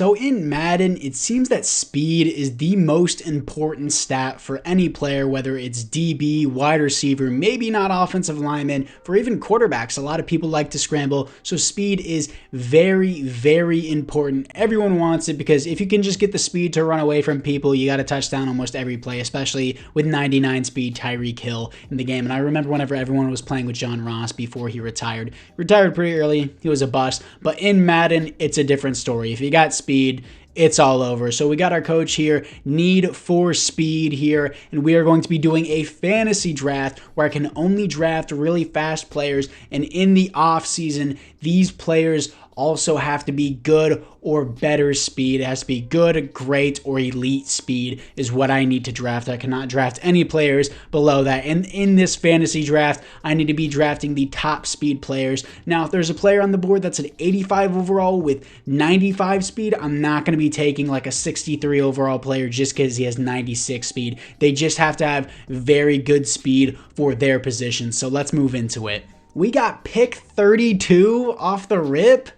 So in Madden, it seems that speed is the most important stat for any player, whether it's DB, wide receiver, maybe not offensive lineman, for even quarterbacks. A lot of people like to scramble, so speed is very, very important. Everyone wants it because if you can just get the speed to run away from people, you got a touchdown almost every play, especially with 99 speed Tyreek Hill in the game. And I remember whenever everyone was playing with John Ross before he retired. Retired pretty early, he was a bust, but in Madden, it's a different story. If you got speed, it's all over. So we got our coach here, need for speed here, and we are going to be doing a fantasy draft where I can only draft really fast players, and in the off season, these players also have to be good or better speed. It has to be good, great, or elite speed is what I need to draft. I cannot draft any players below that. And in this fantasy draft, I need to be drafting the top speed players. Now, if there's a player on the board that's an 85 overall with 95 speed, I'm not going to be taking like a 63 overall player just because he has 96 speed. They just have to have very good speed for their position. So let's move into it. We got pick 32 off the rip.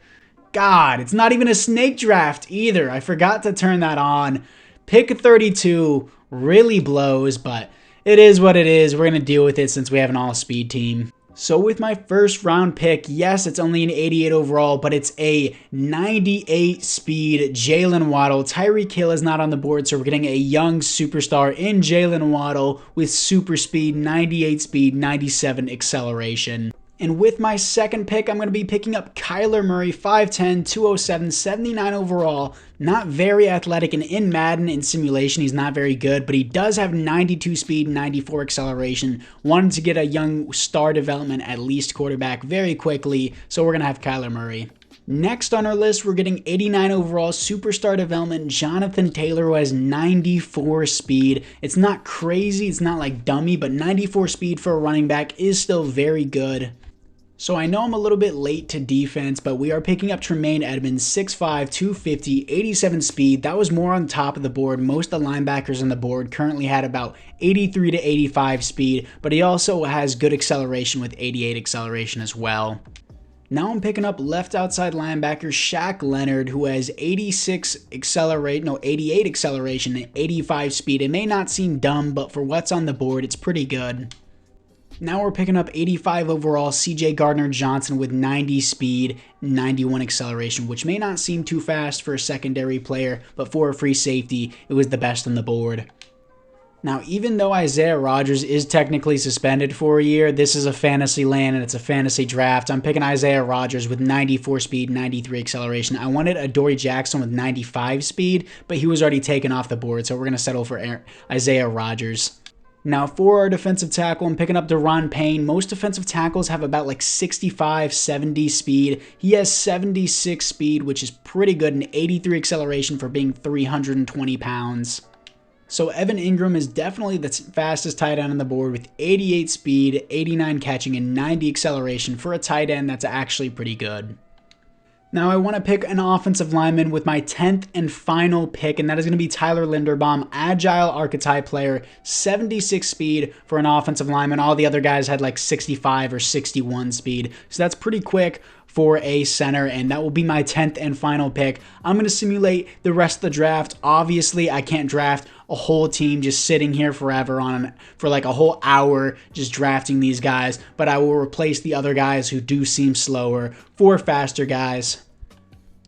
God, it's not even a snake draft either. I forgot to turn that on. Pick 32 really blows, but it is what it is. We're going to deal with it since we have an all-speed team. So with my first round pick, yes, it's only an 88 overall, but it's a 98 speed Jalen Waddle. Tyreek Hill is not on the board, so we're getting a young superstar in Jalen Waddle with super speed, 98 speed, 97 acceleration. And with my second pick, I'm going to be picking up Kyler Murray, 5'10", 207, 79 overall. Not very athletic, and in Madden, in simulation, he's not very good, but he does have 92 speed, 94 acceleration. Wanted to get a young star development, at least quarterback, very quickly, so we're going to have Kyler Murray. Next on our list, we're getting 89 overall superstar development, Jonathan Taylor, who has 94 speed. It's not crazy, it's not like dummy, but 94 speed for a running back is still very good. So I know I'm a little bit late to defense, but we are picking up Tremaine Edmonds, 6'5", 250, 87 speed. That was more on top of the board. Most of the linebackers on the board currently had about 83 to 85 speed, but he also has good acceleration with 88 acceleration as well. Now I'm picking up left outside linebacker Shaq Leonard, who has 88 acceleration and 85 speed. It may not seem dumb, but for what's on the board, it's pretty good. Now we're picking up 85 overall CJ Gardner-Johnson with 90 speed, 91 acceleration, which may not seem too fast for a secondary player, but for a free safety, it was the best on the board. Now, even though Isaiah Rodgers is technically suspended for a year, this is a fantasy land and it's a fantasy draft. I'm picking Isaiah Rodgers with 94 speed, 93 acceleration. I wanted Adoree Jackson with 95 speed, but he was already taken off the board, so we're going to settle for Isaiah Rodgers. Now for our defensive tackle, I'm picking up Daron Payne. Most defensive tackles have about like 65, 70 speed. He has 76 speed, which is pretty good, and 83 acceleration for being 320 pounds. So Evan Ingram is definitely the fastest tight end on the board with 88 speed, 89 catching, and 90 acceleration for a tight end that's actually pretty good. Now I want to pick an offensive lineman with my 10th and final pick, and that is going to be Tyler Linderbaum, agile archetype player, 76 speed for an offensive lineman. All the other guys had like 65 or 61 speed, so that's pretty quick for a center, and that will be my 10th and final pick. I'm going to simulate the rest of the draft. Obviously, I can't draft a whole team just sitting here forever for like a whole hour just drafting these guys, but I will replace the other guys who do seem slower for faster guys.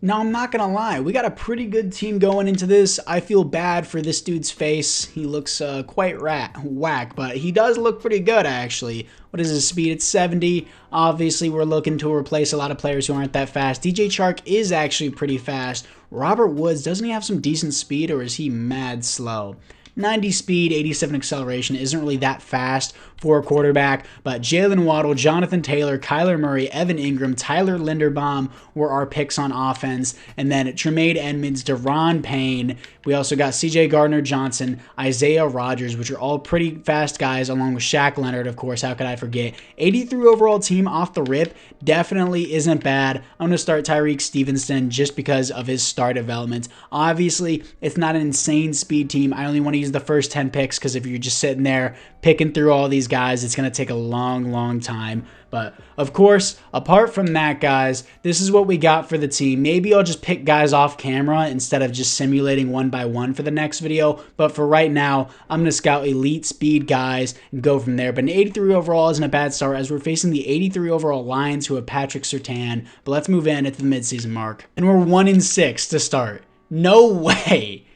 Now, I'm not going to lie, we got a pretty good team going into this. I feel bad for this dude's face. He looks quite whack, but he does look pretty good, actually. What is his speed? It's 70. Obviously, we're looking to replace a lot of players who aren't that fast. DJ Chark is actually pretty fast. Robert Woods, doesn't he have some decent speed, or is he mad slow? 90 speed, 87 acceleration, isn't really that fast for a quarterback, but Jalen Waddle, Jonathan Taylor, Kyler Murray, Evan Ingram, Tyler Linderbaum were our picks on offense, and then Tremaine Edmonds, Daron Payne. We also got CJ Gardner-Johnson, Isaiah Rodgers, which are all pretty fast guys, along with Shaq Leonard, of course. How could I forget? 83 overall team off the rip definitely isn't bad. I'm going to start Tyreek Stevenson just because of his star development. Obviously, it's not an insane speed team. I only want to use use the first 10 picks because if you're just sitting there picking through all these guys, it's going to take a long time. But of course, apart from that, guys, this is what we got for the team. Maybe I'll just pick guys off camera instead of just simulating one by one for the next video. But for right now, I'm going to scout elite speed guys and go from there. But an 83 overall isn't a bad start as we're facing the 83 overall Lions who have Patrick Surtain. But let's move in at the midseason mark. And we're 1-6 to start. No way.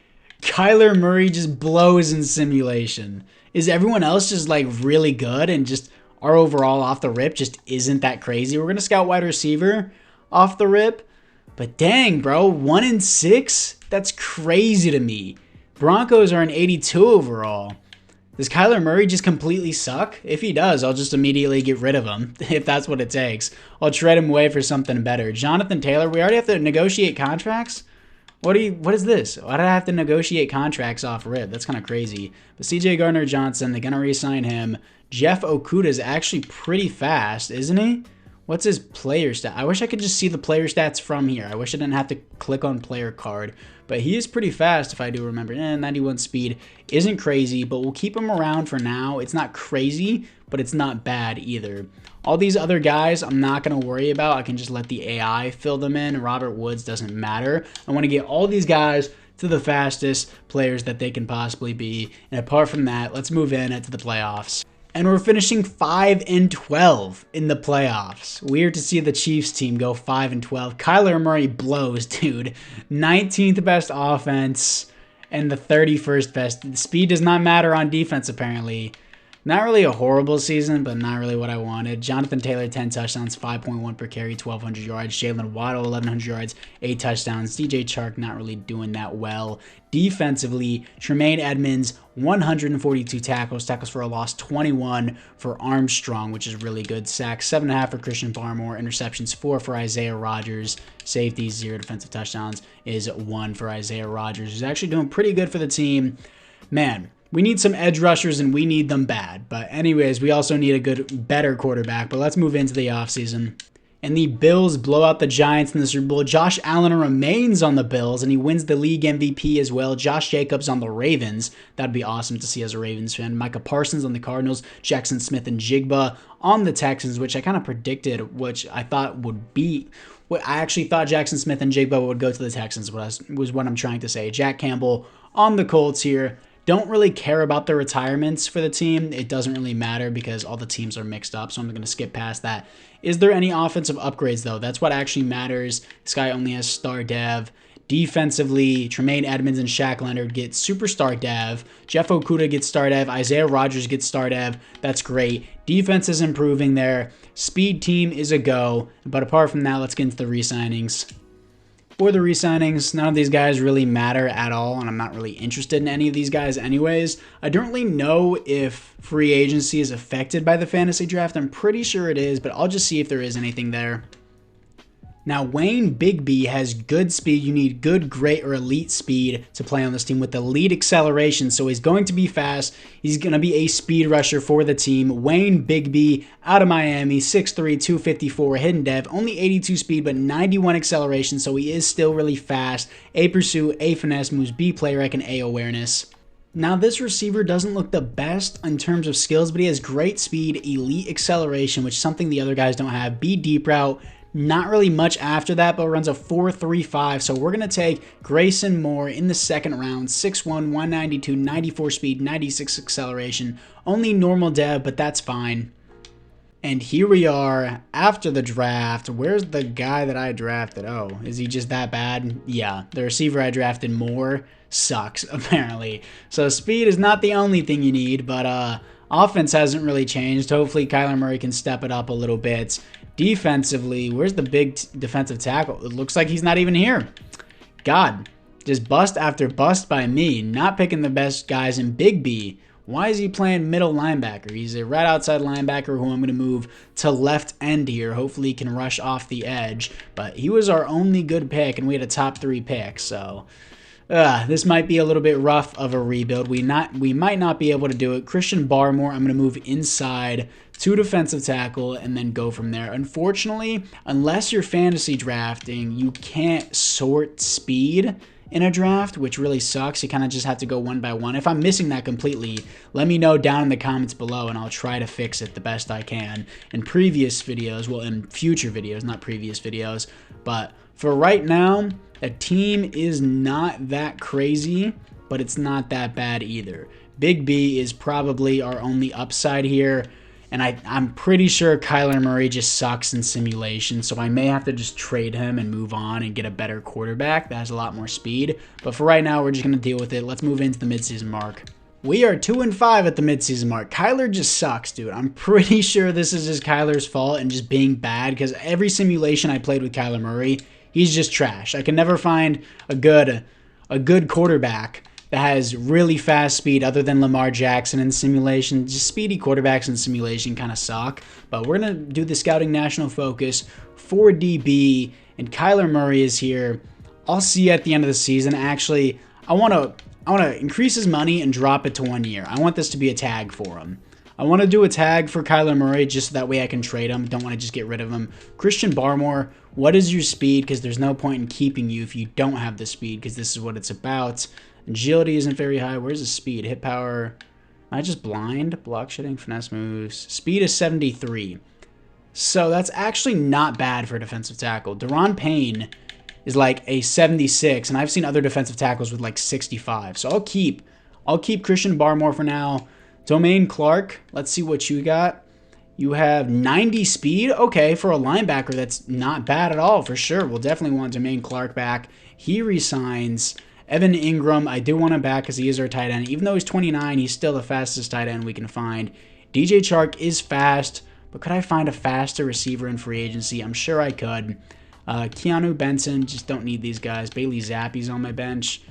Kyler Murray just blows in simulation. Is everyone else just like really good and just our overall off the rip just isn't that crazy? We're going to scout wide receiver off the rip. But dang, bro, 1-6? That's crazy to me. Broncos are an 82 overall. Does Kyler Murray just completely suck? If he does, I'll just immediately get rid of him, if that's what it takes. I'll trade him away for something better. Jonathan Taylor, we already have to negotiate contracts? What is this? Why did I have to negotiate contracts off rip? That's kind of crazy. But CJ Gardner-Johnson, they're going to re-sign him. Jeff Okudah is actually pretty fast, isn't he? What's his player stat? I wish I could just see the player stats from here. I wish I didn't have to click on player card. But he is pretty fast if I do remember. 91 speed isn't crazy, but we'll keep him around for now. It's not crazy, but it's not bad either. All these other guys I'm not going to worry about. I can just let the AI fill them in. Robert Woods doesn't matter. I want to get all these guys to the fastest players that they can possibly be. And apart from that, let's move in to the playoffs. And we're finishing 5-12 in the playoffs. Weird to see the Chiefs team go 5-12. Kyler Murray blows, dude. 19th best offense and the 31st best. Speed does not matter on defense, apparently. Not really a horrible season, but not really what I wanted. Jonathan Taylor, 10 touchdowns, 5.1 per carry, 1,200 yards. Jalen Waddle, 1,100 yards, 8 touchdowns. DJ Chark not really doing that well. Defensively, Tremaine Edmonds, 142 tackles for a loss, 21 for Armstrong, which is really good. Sacks, 7.5 for Christian Barmore. Interceptions, 4 for Isaiah Rodgers. Safeties, 0 defensive touchdowns is 1 for Isaiah Rodgers, who's actually doing pretty good for the team. Man, we need some edge rushers, and we need them bad. But anyways, we also need a better quarterback. But let's move into the offseason. And the Bills blow out the Giants in the Super Bowl. Josh Allen remains on the Bills, and he wins the league MVP as well. Josh Jacobs on the Ravens. That'd be awesome to see as a Ravens fan. Micah Parsons on the Cardinals. Jackson Smith and Jigba on the Texans, which I kind of predicted, which I thought would be... I actually thought Jackson Smith and Jigba would go to the Texans, was what I'm trying to say. Jack Campbell on the Colts here. Don't really care about the retirements for the team. It doesn't really matter because all the teams are mixed up, so I'm going to skip past that. Is there any offensive upgrades, though? That's what actually matters. This guy only has star dev. Defensively, Tremaine Edmonds and Shaq Leonard get superstar dev. Jeff Okudah gets star dev. Isaiah Rodgers gets star dev. That's great. Defense is improving there. Speed team is a go. But apart from that, let's get into the re-signings. For the re-signings, none of these guys really matter at all, and I'm not really interested in any of these guys anyways. I don't really know if free agency is affected by the fantasy draft. I'm pretty sure it is, but I'll just see if there is anything there. Now, Wayne Bigby has good speed. You need good, great, or elite speed to play on this team with elite acceleration. So he's going to be fast. He's going to be a speed rusher for the team. Wayne Bigby out of Miami, 6'3", 254, hidden dev, only 82 speed, but 91 acceleration. So he is still really fast. A pursuit, A finesse, moves B play rec, and A awareness. Now, this receiver doesn't look the best in terms of skills, but he has great speed, elite acceleration, which is something the other guys don't have. B deep route. Not really much after that, but runs a 4.35. So we're going to take Grayson Moore in the second round. 6'1", 192, 94 speed, 96 acceleration. Only normal dev, but that's fine. And here we are after the draft. Where's the guy that I drafted? Oh, is he just that bad? Yeah, the receiver I drafted, Moore, sucks, apparently. So speed is not the only thing you need, but offense hasn't really changed. Hopefully Kyler Murray can step it up a little bit. Defensively, where's the big defensive tackle? It looks like he's not even here. God, just bust after bust by me. Not picking the best guys in Big B. Why is he playing middle linebacker? He's a right outside linebacker who I'm going to move to left end here. Hopefully he can rush off the edge. But he was our only good pick, and we had a top 3 pick. So this might be a little bit rough of a rebuild. We might not be able to do it. Christian Barmore, I'm going to move inside to defensive tackle and then go from there. Unfortunately, unless you're fantasy drafting, you can't sort speed in a draft, which really sucks. You kind of just have to go one by one. If I'm missing that completely, let me know down in the comments below, and I'll try to fix it the best I can in previous videos. Well, in future videos, not previous videos. But for right now, the team is not that crazy, but it's not that bad either. Big B is probably our only upside here. And I'm pretty sure Kyler Murray just sucks in simulation, so I may have to just trade him and move on and get a better quarterback that has a lot more speed. But for right now, we're just going to deal with it. Let's move into the midseason mark. We are 2-5 at the midseason mark. Kyler just sucks, dude. I'm pretty sure this is just Kyler's fault and just being bad, because every simulation I played with Kyler Murray, he's just trash. I can never find a good quarterback that has really fast speed other than Lamar Jackson in simulation. Just speedy quarterbacks in simulation kind of suck. But we're going to do the Scouting National Focus for DB, and Kyler Murray is here. I'll see you at the end of the season. Actually, I want to increase his money and drop it to 1 year. I want this to be a tag for him. I want to do a tag for Kyler Murray just so that way I can trade him. Don't want to just get rid of him. Christian Barmore, what is your speed? Because there's no point in keeping you if you don't have the speed, because this is what it's about. Agility isn't very high. Where's his speed? Hit power. Am I just blind? Block shooting, finesse moves. Speed is 73. So that's actually not bad for a defensive tackle. Deron Payne is like a 76, and I've seen other defensive tackles with like 65. So I'll keep Christian Barmore for now. Domain Clark, let's see what you got. You have 90 speed. Okay, for a linebacker, that's not bad at all, for sure. We'll definitely want Domain Clark back. He resigns. Evan Ingram, I do want him back because he is our tight end. Even though he's 29, he's still the fastest tight end we can find. DJ Chark is fast, but could I find a faster receiver in free agency? I'm sure I could. Keanu Benson, just don't need these guys. Bailey Zappi's on my bench.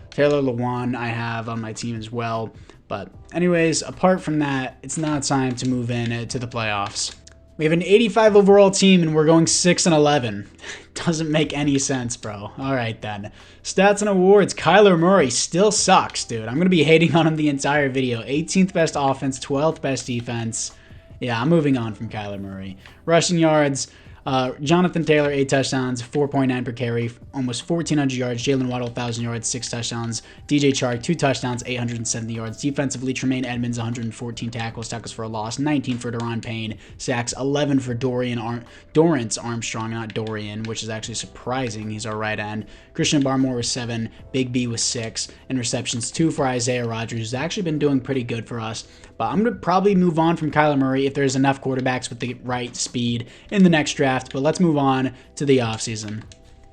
Taylor Lewan I have on my team as well. But anyways, apart from that, it's now time to move in to the playoffs. We have an 85 overall team, and we're going 6-11. Doesn't make any sense, bro. All right, then. Stats and awards. Kyler Murray still sucks, dude. I'm going to be hating on him the entire video. 18th best offense, 12th best defense. Yeah, I'm moving on from Kyler Murray. Rushing yards. Jonathan Taylor, 8 touchdowns, 4.9 per carry, almost 1,400 yards. Jalen Waddle, 1,000 yards, 6 touchdowns. DJ Chark, 2 touchdowns, 870 yards. Defensively, Tremaine Edmonds, 114 tackles for a loss, 19 for Deron Payne, sacks, 11 for Dorrance Armstrong, not Dorian, which is actually surprising. He's our right end. Christian Barmore was 7, Big B was 6, and receptions, 2 for Isaiah Rodgers, who's actually been doing pretty good for us. But I'm going to probably move on from Kyler Murray if there's enough quarterbacks with the right speed in the next draft. But let's move on to the offseason.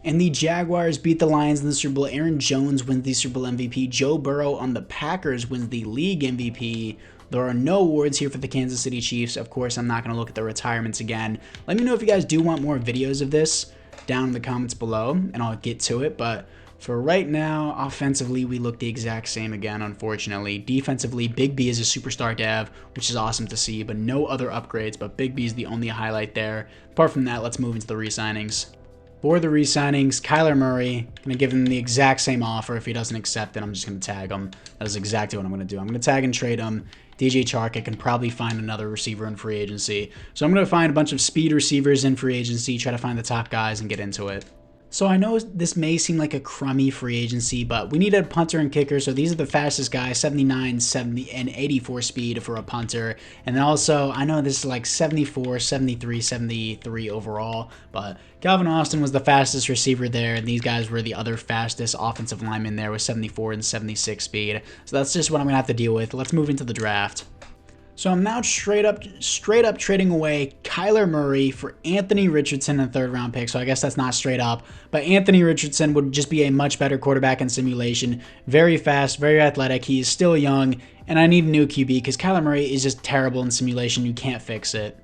And the Jaguars beat the Lions in the Super Bowl. Aaron Jones wins the Super Bowl MVP. Joe Burrow on the Packers wins the league MVP. There are no awards here for the Kansas City Chiefs. Of course, I'm not going to look at the retirements again. Let me know if you guys do want more videos of this down in the comments below, and I'll get to it. But for right now, offensively, we look the exact same again, unfortunately. Defensively, Big B is a superstar dev, which is awesome to see, but no other upgrades, but Big B is the only highlight there. Apart from that, let's move into the re-signings. For the re-signings, Kyler Murray, going to give him the exact same offer. If he doesn't accept it, I'm just going to tag him. That is exactly what I'm going to do. I'm going to tag and trade him. DJ Chark, I can probably find another receiver in free agency. So I'm going to find a bunch of speed receivers in free agency, try to find the top guys, and get into it. So I know this may seem like a crummy free agency, but we need a punter and kicker. So these are the fastest guys, 79, 70, and 84 speed for a punter. And then also, I know this is like 74, 73, 73 overall, but Calvin Austin was the fastest receiver there, and these guys were the other fastest offensive linemen there with 74 and 76 speed. So that's just what I'm going to have to deal with. Let's move into the draft. So I'm now straight up trading away Kyler Murray for Anthony Richardson in a 3rd round pick. So I guess that's not straight up, but Anthony Richardson would just be a much better quarterback in simulation. Very fast, very athletic. He's still young, and I need a new QB because Kyler Murray is just terrible in simulation. You can't fix it.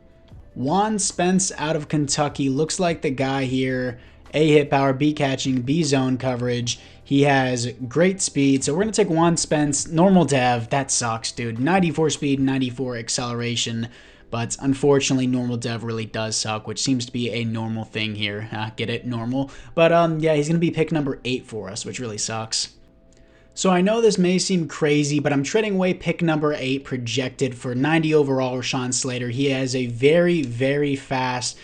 Juan Spence out of Kentucky looks like the guy here. A hit power, B catching, B zone coverage. He has great speed. So we're going to take Juan Spence, normal dev. That sucks, dude. 94 speed, 94 acceleration. But unfortunately, normal dev really does suck, which seems to be a normal thing here. Get it? Normal. But yeah, he's going to be pick number 8 for us, which really sucks. So I know this may seem crazy, but I'm trading away pick number 8 projected for 90 overall Rashawn Slater. He has a very, very fast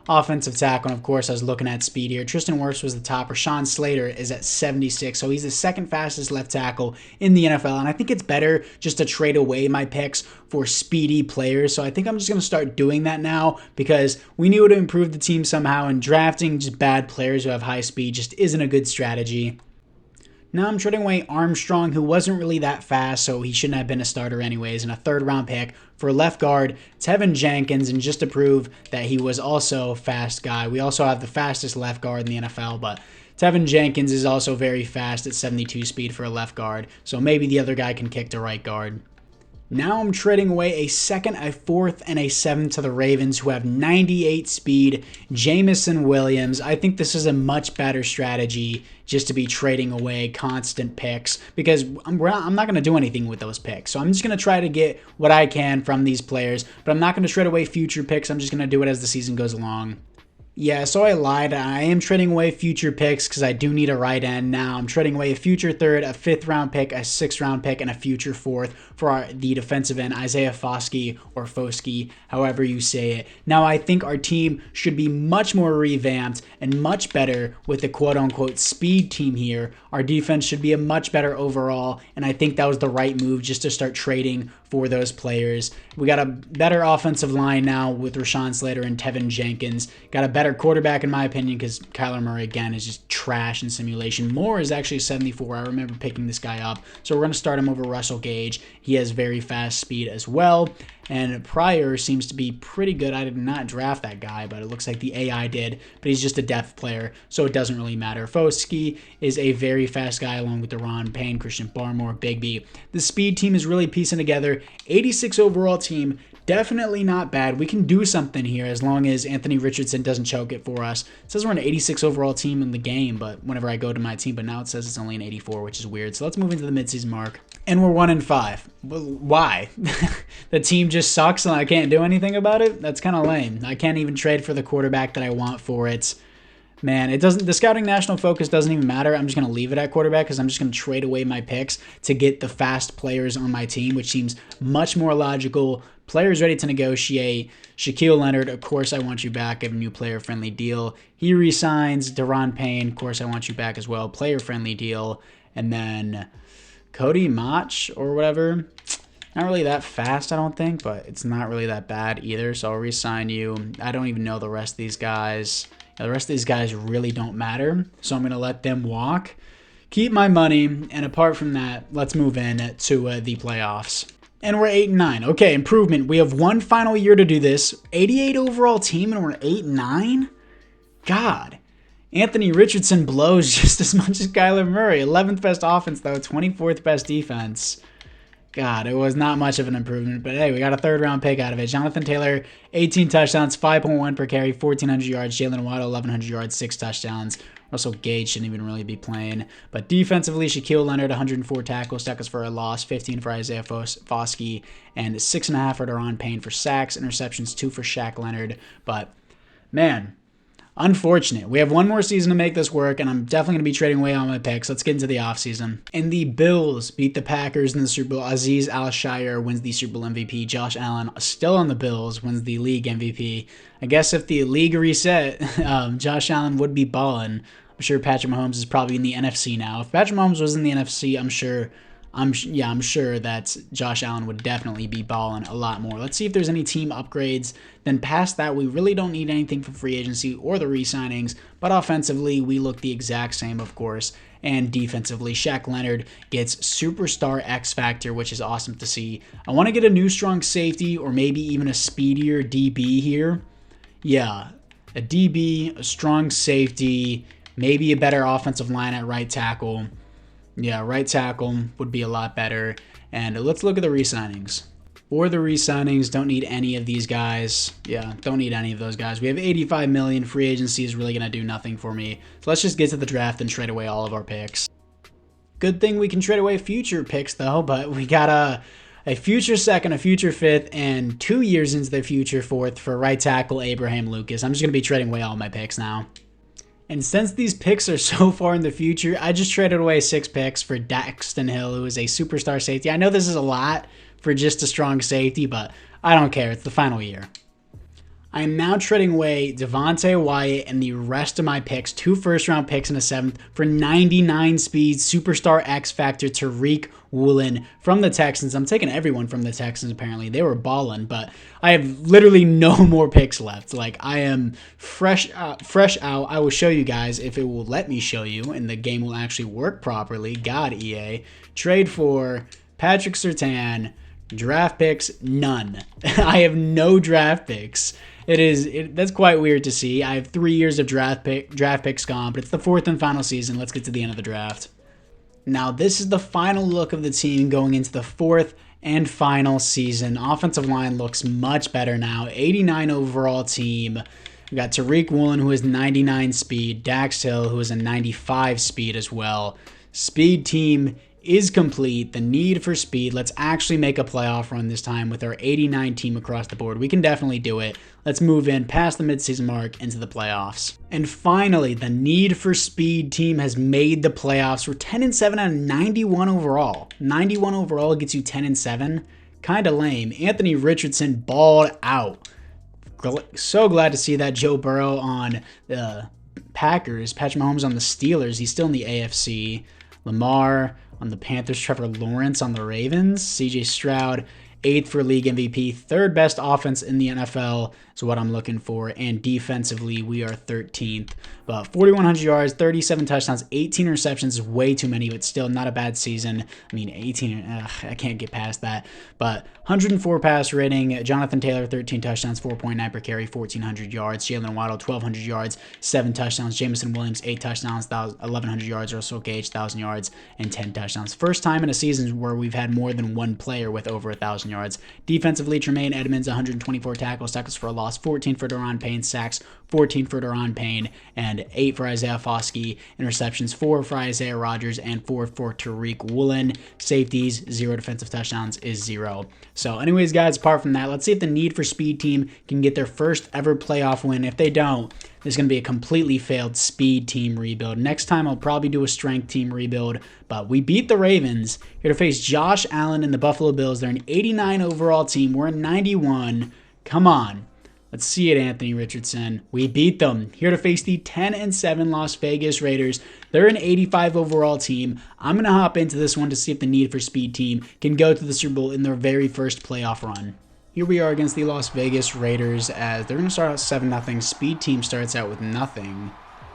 offensive tackle. And of course, I was looking at speed here. Tristan Wirfs was the top. Rashawn Slater is at 76. So he's the second fastest left tackle in the NFL. And I think it's better just to trade away my picks for speedy players. So I think I'm just going to start doing that now because we need to improve the team somehow. And drafting just bad players who have high speed just isn't a good strategy. Now I'm trading away Armstrong, who wasn't really that fast, so he shouldn't have been a starter anyways, and a third-round pick for left guard Tevin Jenkins, and just to prove that he was also a fast guy. We also have the fastest left guard in the NFL, but Tevin Jenkins is also very fast at 72 speed for a left guard, so maybe the other guy can kick to right guard. Now I'm trading away a second, a fourth, and a seventh to the Ravens, who have 98 speed, Jamison Williams. I think this is a much better strategy just to be trading away constant picks because I'm not going to do anything with those picks. So I'm just going to try to get what I can from these players, but I'm not going to trade away future picks. I'm just going to do it as the season goes along. Yeah, so I lied. I am trading away future picks because I do need a right end now. I'm trading away a future third, a fifth-round pick, a sixth-round pick, and a future fourth for the defensive end, Isaiah Foskey or Foskey, however you say it. Now, I think our team should be much more revamped and much better with the quote-unquote speed team here. Our defense should be a much better overall, and I think that was the right move just to start trading for those players. We got a better offensive line now with Rashawn Slater and Tevin Jenkins. Got a better quarterback in my opinion because Kyler Murray again is just trash in simulation. Moore is actually 74. I remember picking this guy up. So we're going to start him over Russell Gage. He has very fast speed as well. And Pryor seems to be pretty good. I did not draft that guy, but it looks like the AI did. But he's just a depth player, so it doesn't really matter. Foskey is a very fast guy along with Deron Payne, Christian Barmore, Bigby. The speed team is really piecing together. 86 overall team. Definitely not bad. We can do something here as long as Anthony Richardson doesn't choke it for us. It says we're an 86 overall team in the game, but whenever I go to my team, but now it says it's only an 84, which is weird. So let's move into the midseason mark. And we're 1-5. Well, why? The team just sucks and I can't do anything about it? That's kind of lame. I can't even trade for the quarterback that I want for it. Man, it doesn't. The scouting national focus doesn't even matter. I'm just going to leave it at quarterback because I'm just going to trade away my picks to get the fast players on my team, which seems much more logical. Players ready to negotiate. Shaquille Leonard, of course, I want you back. I have a new player-friendly deal. He resigns. Deron Payne, of course, I want you back as well. Player-friendly deal. And then Cody Mach or whatever. Not really that fast, I don't think, but it's not really that bad either. So I'll resign you. I don't even know the rest of these guys. The rest of these guys really don't matter, so I'm going to let them walk. Keep my money, and apart from that, let's move in to the playoffs. And we're 8-9. Okay, improvement. We have one final year to do this. 88 overall team, and we're 8-9? God. Anthony Richardson blows just as much as Kyler Murray. 11th best offense, though. 24th best defense. God, it was not much of an improvement, but hey, we got a third-round pick out of it. Jonathan Taylor, 18 touchdowns, 5.1 per carry, 1,400 yards. Jalen Waddle, 1,100 yards, 6 touchdowns. Russell Gage shouldn't even really be playing. But defensively, Shaquille Leonard, 104 tackles, stuck us for a loss, 15 for Isaiah Foskey, and 6.5 for Deron Payne for sacks, interceptions, 2 for Shaq Leonard. But, man, unfortunate. We have one more season to make this work, and I'm definitely going to be trading away all my picks. Let's get into the offseason. And the Bills beat the Packers in the Super Bowl. Aziz Al-Shire wins the Super Bowl MVP. Josh Allen, still on the Bills, wins the league MVP. I guess if the league reset, Josh Allen would be balling. I'm sure Patrick Mahomes is probably in the NFC now. If Patrick Mahomes was in the NFC, I'm sure that Josh Allen would definitely be balling a lot more. Let's see if there's any team upgrades. Then past that, we really don't need anything for free agency or the re-signings. But offensively, we look the exact same, of course. And defensively, Shaq Leonard gets superstar X Factor, which is awesome to see. I want to get a new strong safety or maybe even a speedier DB here. Yeah, a DB, a strong safety, maybe a better offensive line at right tackle. Yeah, right tackle would be a lot better. And let's look at the re-signings. For the re-signings, don't need any of these guys. Yeah, don't need any of those guys. We have $85 million. Free agency is really going to do nothing for me. So let's just get to the draft and trade away all of our picks. Good thing we can trade away future picks, though, but we got a future second, a future fifth, and 2 years into the future fourth for right tackle Abraham Lucas. I'm just going to be trading away all my picks now. And since these picks are so far in the future, I just traded away 6 picks for Daxton Hill, who is a superstar safety. I know this is a lot for just a strong safety, but I don't care. It's the final year. I am now trading away Devontae Wyatt and the rest of my picks, 2 first-round picks and a 7th, for 99 speed superstar X Factor Tariq Woolen from the Texans. I'm taking everyone from the Texans, apparently. They were balling, but I have literally no more picks left. Like, I am fresh out. I will show you guys if it will let me show you, and the game will actually work properly. God, EA. Trade for Patrick Surtain. Draft picks, none. I have no draft picks. That's quite weird to see. I have 3 years of draft picks gone, but it's the 4th and final season. Let's get to the end of the draft. Now, this is the final look of the team going into the 4th and final season. Offensive line looks much better now. 89 overall team. We got Tariq Woolen, who is 99 speed. Dax Hill, who is a 95 speed as well. Speed team is complete. The need for speed. Let's actually make a playoff run this time with our 89 team across the board. We can definitely do it. Let's move in past the midseason mark into the playoffs. And finally, the need for speed team has made the playoffs. We're 10-7 out of 91 overall. 91 overall gets you 10-7. Kind of lame. Anthony Richardson balled out. So glad to see that. Joe Burrow on the Packers. Patrick Mahomes on the Steelers. He's still in the AFC. Lamar on the Panthers, Trevor Lawrence on the Ravens, CJ Stroud, 8th for league MVP, 3rd best offense in the NFL is what I'm looking for, and defensively we are 13th. But 4,100 yards, 37 touchdowns, 18 receptions is way too many, but still not a bad season. I mean, 18, I can't get past that. But 104 pass rating, Jonathan Taylor, 13 touchdowns, 4.9 per carry, 1,400 yards. Jalen Waddle, 1,200 yards, 7 touchdowns. Jameson Williams, 8 touchdowns, 1,100 yards. Russell Gage, 1,000 yards, and 10 touchdowns. First time in a season where we've had more than one player with over 1,000 yards. Defensively, Tremaine Edmonds, 124 tackles for a loss, 14 for Daron Payne, sacks, 14 for Daron Payne, and 8 for Isaiah Foskey. Interceptions, 4 for Isaiah Rodgers, and 4 for Tariq Woolen. Safeties, 0 defensive touchdowns is 0. So anyways, guys, apart from that, let's see if the need for speed team can get their first ever playoff win. If they don't, there's going to be a completely failed speed team rebuild. Next time, I'll probably do a strength team rebuild. But we beat the Ravens. Here to face Josh Allen and the Buffalo Bills. They're an 89 overall team. We're a 91. Come on. Let's see it, Anthony Richardson. We beat them. Here to face the 10-7 Las Vegas Raiders. They're an 85 overall team. I'm going to hop into this one to see if the need for speed team can go to the Super Bowl in their very first playoff run. Here we are against the Las Vegas Raiders as they're going to start out 7-0. Speed team starts out with nothing.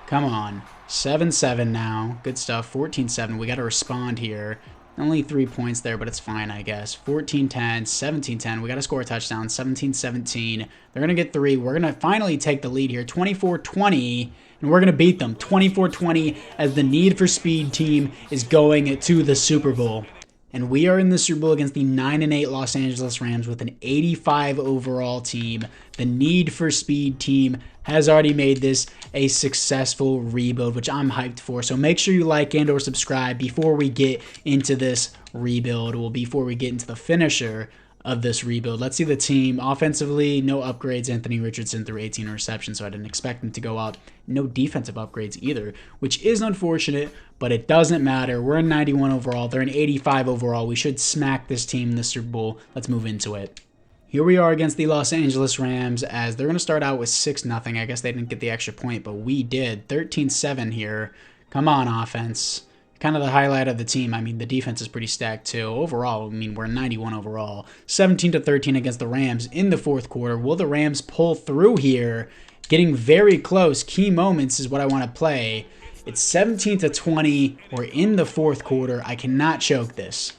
Come on. 7-7 now. Good stuff. 14-7. We got to respond here. Only 3 points there, but it's fine, I guess. 14-10, 17-10. We got to score a touchdown. 17-17. They're going to get 3. We're going to finally take the lead here. 24-20, and we're going to beat them. 24-20 as the need for speed team is going to the Super Bowl. And we are in the Super Bowl against the 9-8 Los Angeles Rams with an 85 overall team. The need for speed team has already made this a successful rebuild, which I'm hyped for. So make sure you like and or subscribe before we get into this rebuild, or before we get into the finisher of this rebuild. Let's see the team. Offensively, no upgrades. Anthony Richardson threw 18 receptions, so I didn't expect him to go up. No defensive upgrades either, which is unfortunate, but it doesn't matter. We're in 91 overall. They're in 85 overall. We should smack this team in the Super Bowl. Let's move into it. Here we are against the Los Angeles Rams as they're going to start out with 6-0. I guess they didn't get the extra point, but we did. 13-7 here. Come on, offense. Kind of the highlight of the team. I mean, the defense is pretty stacked too. Overall, I mean, we're 91 overall. 17-13 against the Rams in the fourth quarter. Will the Rams pull through here? Getting very close. Key moments is what I want to play. It's 17-20. We're in the fourth quarter. I cannot choke this.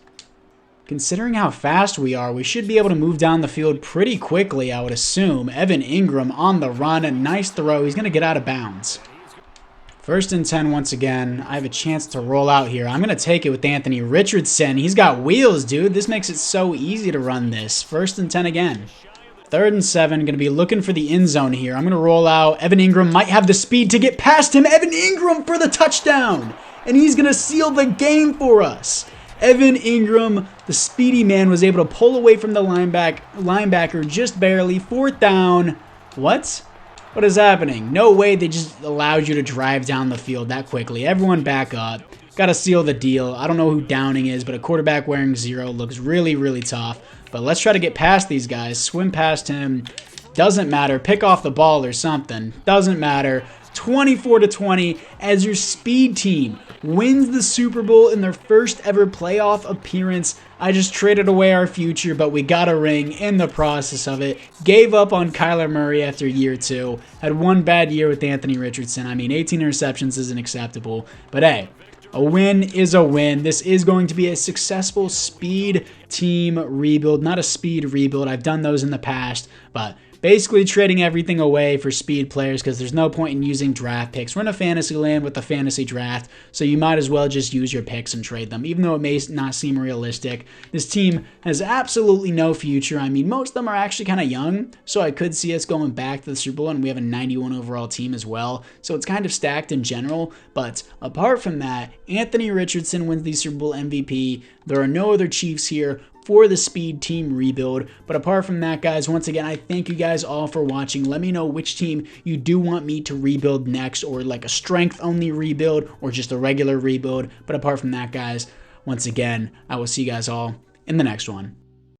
Considering how fast we are, we should be able to move down the field pretty quickly, I would assume. Evan Ingram on the run. A nice throw. He's going to get out of bounds. 1st and 10 once again. I have a chance to roll out here. I'm going to take it with Anthony Richardson. He's got wheels, dude. This makes it so easy to run this. 1st and 10 again. 3rd and 7. Going to be looking for the end zone here. I'm going to roll out. Evan Ingram might have the speed to get past him. Evan Ingram for the touchdown. And he's going to seal the game for us. Evan Ingram, the speedy man, was able to pull away from the linebacker just barely. 4th down. What? What is happening? No way they just allowed you to drive down the field that quickly. Everyone back up. Got to seal the deal. I don't know who Downing is, but a quarterback wearing 0 looks really, really tough. But let's try to get past these guys. Swim past him. Doesn't matter. Pick off the ball or something. Doesn't matter. 24-20 as your speed team wins the Super Bowl in their first ever playoff appearance. I just traded away our future, but we got a ring in the process of it. Gave up on Kyler Murray after year 2. Had one bad year with Anthony Richardson. I mean, 18 interceptions isn't acceptable, but hey, a win is a win. This is going to be a successful speed team rebuild, not a speed rebuild. I've done those in the past, but basically trading everything away for speed players because there's no point in using draft picks. We're in a fantasy land with a fantasy draft, so you might as well just use your picks and trade them, even though it may not seem realistic. This team has absolutely no future. I mean, most of them are actually kind of young, so I could see us going back to the Super Bowl, and we have a 91 overall team as well, so it's kind of stacked in general. But apart from that, Anthony Richardson wins the Super Bowl MVP. There are no other Chiefs here for the speed team rebuild. But apart from that, guys, once again, I thank you guys all for watching. Let me know which team you do want me to rebuild next, or like a strength only rebuild or just a regular rebuild. But apart from that, guys, once again, I will see you guys all in the next one.